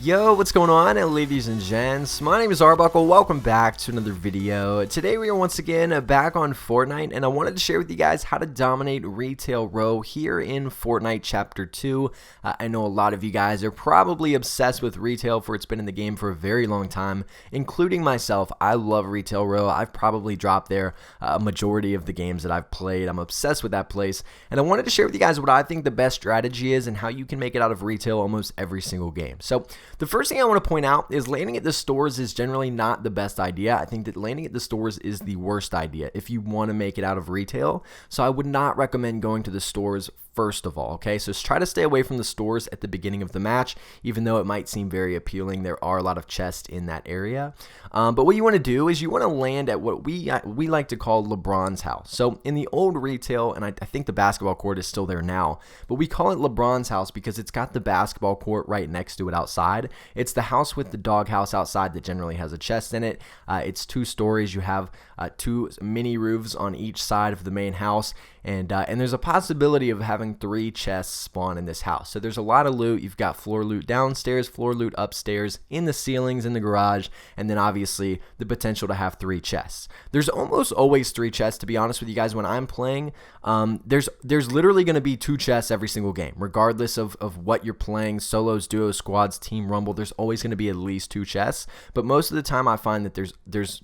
Yo, what's going on, ladies and gents? My name is Arbuckle. Welcome back to another video. Today we are once again back on Fortnite, and I wanted to share with you guys how to dominate Retail Row here in Fortnite Chapter 2. I know a lot of you guys are probably obsessed with Retail, for it's been in the game for a very long time, including myself. I love Retail Row. I've probably dropped there a majority of the games that I've played. I'm obsessed with that place, and I wanted to share with you guys what I think the best strategy is and how you can make it out of Retail almost every single game. So the first thing I want to point out is landing at the stores is generally not the best idea. I think that landing at the stores is the worst idea if you want to make it out of Retail. So I would not recommend going to the stores first of all, okay? So try to stay away from the stores at the beginning of the match, even though it might seem very appealing. There are a lot of chests in that area. But what you want to do is you want to land at what we like to call LeBron's house. So in the old Retail, and I think the basketball court is still there now, but we call it LeBron's house because it's got the basketball court right next to it outside. It's the house with the doghouse outside that generally has a chest in it. It's 2 stories. You have 2 mini roofs on each side of the main house, and there's a possibility of having 3 chests spawn in this house. So there's a lot of loot. You've got floor loot downstairs, floor loot upstairs, in the ceilings, in the garage, and then obviously the potential to have 3 chests. There's almost always 3 chests, to be honest with you guys. When I'm playing, there's literally going to be 2 chests every single game, regardless of what you're playing, solos, duos, squads, team rumble. There's always going to be at least 2 chests, but most of the time I find that there's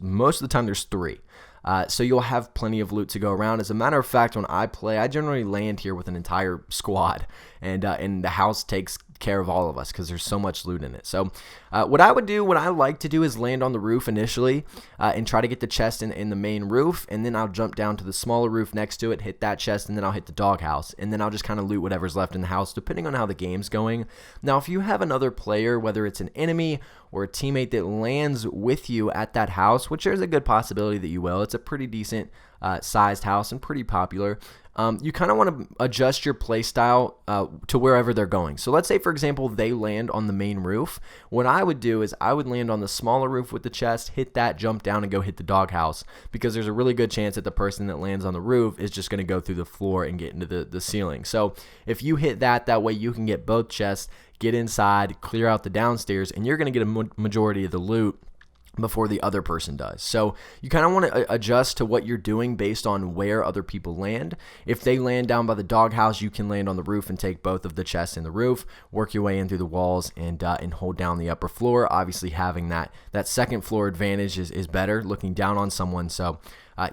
3. So you'll have plenty of loot to go around. As a matter of fact, when I play, I generally land here with an entire squad, and the house takes care of all of us because there's so much loot in it. So what I like to do is land on the roof initially and try to get the chest in the main roof, and then I'll jump down to the smaller roof next to it, hit that chest, and then I'll hit the doghouse, and then I'll just kind of loot whatever's left in the house depending on how the game's going. Now if you have another player, whether it's an enemy or a teammate that lands with you at that house, which there's a good possibility that you will, it's a pretty decent sized house and pretty popular, you kind of want to adjust your play style to wherever they're going. So let's say, for example, they land on the main roof. What I would do is I would land on the smaller roof with the chest, hit that, jump down, and go hit the doghouse, because there's a really good chance that the person that lands on the roof is just going to go through the floor and get into the ceiling. So if you hit that way you can get both chests, get inside, clear out the downstairs, and you're going to get a majority of the loot before the other person does. So you kind of want to adjust to what you're doing based on where other people land. If they land down by the doghouse, you can land on the roof and take both of the chests in the roof, work your way in through the walls, and hold down the upper floor. Obviously having that second floor advantage is better looking down on someone. So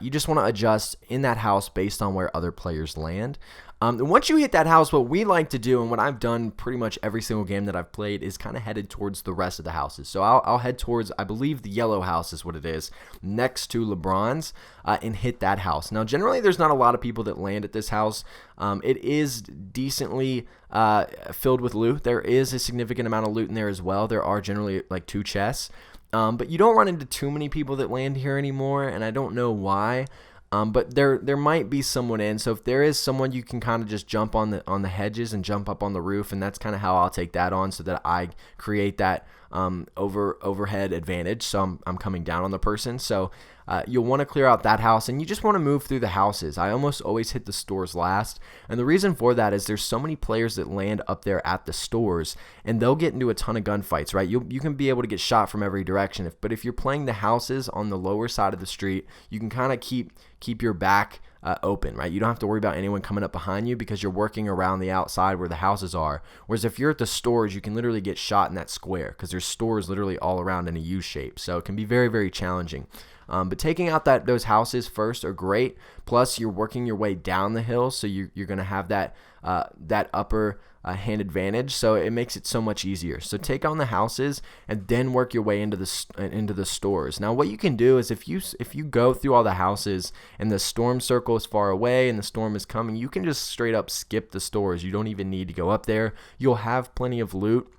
you just want to adjust in that house based on where other players land. And once you hit that house, what we like to do, and what I've done pretty much every single game that I've played, is kind of headed towards the rest of the houses. So I'll head towards, I believe the yellow house is what it is, next to LeBron's, and hit that house. Now, generally, there's not a lot of people that land at this house. It is decently filled with loot. There is a significant amount of loot in there as well. There are generally like 2 chests. But you don't run into too many people that land here anymore, and I don't know why. But there might be someone in. So if there is someone, you can kind of just jump on the hedges and jump up on the roof, and that's kind of how I'll take that on, so that I create that overhead advantage. So I'm coming down on the person. So you'll want to clear out that house, and you just want to move through the houses. I almost always hit the stores last, and the reason for that is there's so many players that land up there at the stores, and they'll get into a ton of gunfights, right? You can be able to get shot from every direction, but if you're playing the houses on the lower side of the street, you can kind of keep your back open, right? You don't have to worry about anyone coming up behind you because you're working around the outside where the houses are. Whereas if you're at the stores, you can literally get shot in that square because there's stores literally all around in a U shape. So it can be very, very challenging. But taking out those houses first are great. Plus, you're working your way down the hill, so you're going to have that upper hand advantage. So it makes it so much easier. So take on the houses and then work your way into the stores. Now, what you can do is if you go through all the houses and the storm circle is far away and the storm is coming, you can just straight up skip the stores. You don't even need to go up there. You'll have plenty of loot,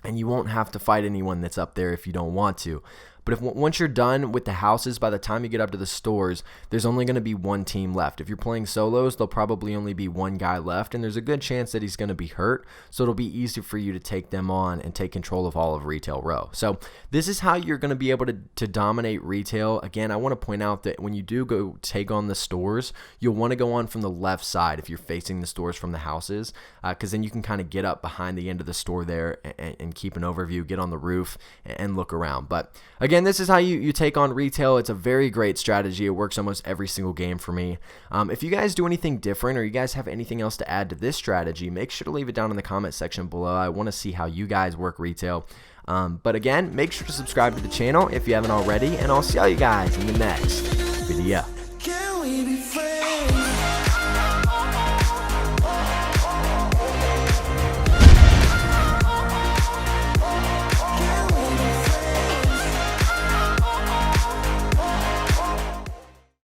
and you won't have to fight anyone that's up there if you don't want to. But if once you're done with the houses, by the time you get up to the stores, there's only going to be one team left. If you're playing solos, there'll probably only be one guy left, and there's a good chance that he's going to be hurt, so it'll be easy for you to take them on and take control of all of retail row. So this is how you're going to be able to dominate retail. Again, I want to point out that when you do go take on the stores, you'll want to go on from the left side if you're facing the stores from the houses, because then you can kind of get up behind the end of the store there and keep an overview, get on the roof and look around. But again, this is how you take on retail. It's a very great strategy. It works almost every single game for me. If you guys do anything different or you guys have anything else to add to this strategy, make sure to leave it down in the comment section below. I want to see how you guys work retail. But again, make sure to subscribe to the channel if you haven't already, and I'll see all you guys in the next video.